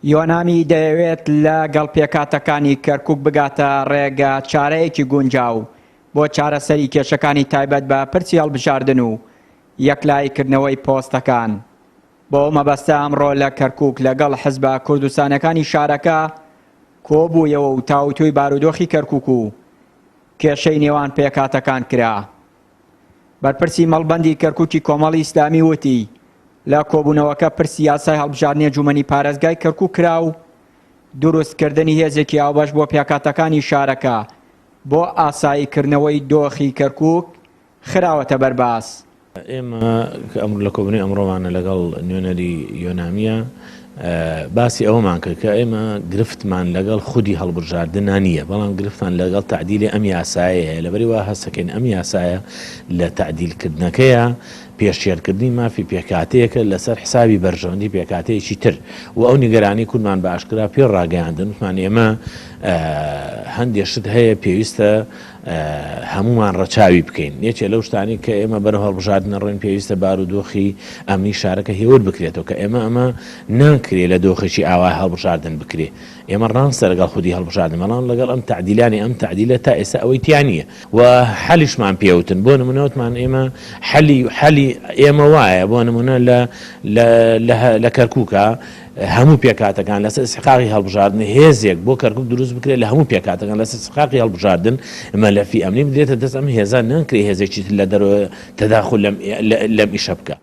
یۆنامی دەیەوێت لەگەڵ پێکهاتەکانی کەرکووک بگاتە ڕێگە چارەیەکی گونجاو بۆ چارەسەری کێشەکانی تایبەت بە پرسی هەڵبژاردن و یەکلایکردنەوەی پۆستەکان. بۆ مەبەستە ئەمڕۆ لە کەرکووک لەگەڵ حیزبە کوردستانەکانی شارەکە کۆبوویەوە و تاوتوی بارودۆخی کەرکووک و کێشەی نێوان پێکهاتەکان کرا. بەرپرسی مەڵبەندی کەرکووکی کۆمەڵی ئیسلامی وتی لە کۆبوونەوەکە پرسی یاسای هەڵبژاردنی جومەنی پارێزگای کەرکووک کرا و دروستکردنی هێزێکی ئاوبەش بۆ پێکهاتەکانی شارەکە بۆ ئاساییکردنەوەی دۆخی کەرکووک خراوەتە بەرباس. ئێمە کە ئەمر لە کۆبوونی ئەمڕۆمانە لەگەڵ نوێنەری یۆنامیە باسی ئەوەمان کرد کە ئێمە گرفتمان لەگەڵ خودی هەڵبژاردنە نییە، بەڵام گرفتمان لەگەڵ تعدیلی ئەم یاسایەیە. لەبەرەوە هەستەکەین ئەم یاسایە لە تعدیلکردنەکەیە پێشێرکردنی مافی پێکهاتەیەکە لەسەر حسابی بەرژەوەندی پێکهاتەیەکی تر و ئەو نیگەرانی کوردمان بە ئاشکرا پێ ڕاگەیاندن وتمان ئێمە هەندێک شت هەیە پێویستە هەمومان ڕەچاوی بکەین. یەکێ لەو شتانی کە ئێمە بەرەو هەڵبژاردنە ڕۆین پێویستە بارودۆخی ئەمنی شارەکە هێور بکرێتەوە کە ئەمە ناکرێ لە دۆخێکی ئاوا هەڵبژاردن بکرێ. ئێمە ڕانستە لەگەڵ خودی هەڵبژاردن بەڵام لەگەڵ ئەم تعدیلانی ئەم تعدیلە تا ئێستا ئەوەی تیانە و حەلیشمان پێوتن. بۆ نمونەوتمان ئێمە حەلی ئێمە وایە بۆ نمونە لە کەرکووکە هەموو پێکهاتەکان لەسەر استحقاقی هەڵبژاردن هێزێک بۆ کەرکووک دروست بکرێت لە هەموو پێکهاتەکان لەسەر استحقاقی هەڵبژاردن مەلەفی ئەمنی بدرێتە دەست ئەم هێزان نەکرێ هێزێکی لە دەرەوە تەداخل لەم ئیشە بکە.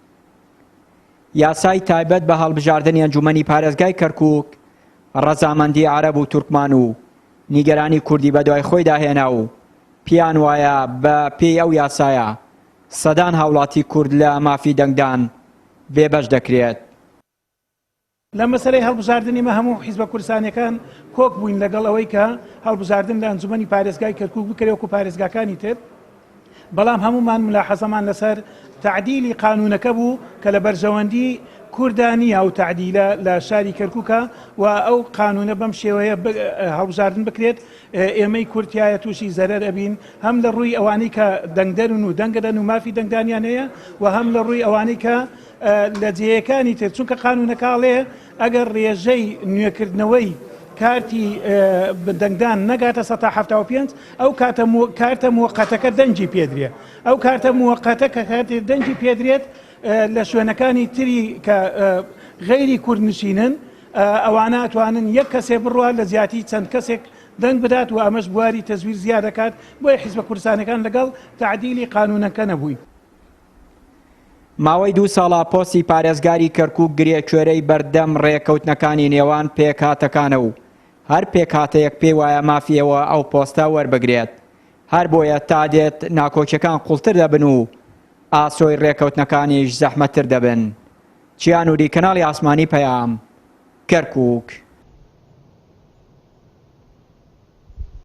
یاسای تایبەت بە هەڵبژاردنی ئەنجومەنی پارێزگای کەرکووک ڕەزامەندی عەرەب و تورکمان و نیگەرانی کوردی بەدوای خۆی داهێنا و پیان وایە بە پێی ئەو یاسایە سەدان هاوڵاتی کورد لە مافی دەنگدان بێبەش دەکرێت. لە مەسەلەی هەڵبژاردنی مە هەموو حیزبە کوردستانیەکان کۆک بووین لەگەڵ ئەوەی کە هەڵبژاردن لە ئەنجومەنی پارێزگای کەرکووک بکرێت وەکو پارێزگاکانی تر، بەڵام هەمومان ملاحەزەمان لەسەر تعدیلی قانونەکە بوو کە لە بەرژەوەندی کوردانیە و تعدیلە لە شاری کەرکووکە و ئەو قانونە بەم شێوەیە هەڵبژاردن بکرێت. ئێمەی کورتایە تووشی زەرەر ئەبین هەم لە ڕووی ئەوانەی کە دەنگدەرن و دەنگدەن و مافی دەنگدانیان هەیە و هەم لە ڕووی ئەوانەی کە لە جێیەکانی تر، چونکە قانونەکاڵێ ئەگەر ڕێژەی نوێکردنەوەی کارتی دەنگدان نەگاتە 1975 ئەو کارتە موقەتەکە دەنجی پێدرێت. ئەو کارتە موقەتە کە کارتی دەنجی پێدرێت لە شوێنەکانی تری کە غەیری کوردنشینن ئەوانە ئەتوانن یەک کەسێ بڕوات لە زیاتی چەند کەسێک دەنگ بدات و ئەمەش بواری تەزویر زیاد دەکات. بۆیە حیزبە کوردستانەکان لەگەڵ تعدیلی قانونەکە نەبووین. ماوەی 2 ساڵە پۆستی پارێزگاری کەرکووک گرێکوێرەی بەردەم ڕێکەوتنەکانی نێوان پێکهاتەکانە و هەر پێکهاتەیەک پێی وایە مافیەوە ئەو پۆستە وەربگرێت. هەر بۆیە تا دێت ناکۆچەکان قوڵتر دەبن و ئاسۆی ڕێکەوتنەکانیش زەحمەتتر دەبن. چیانوری کەناڵی ئاسمانی پەیام، کەرکووک.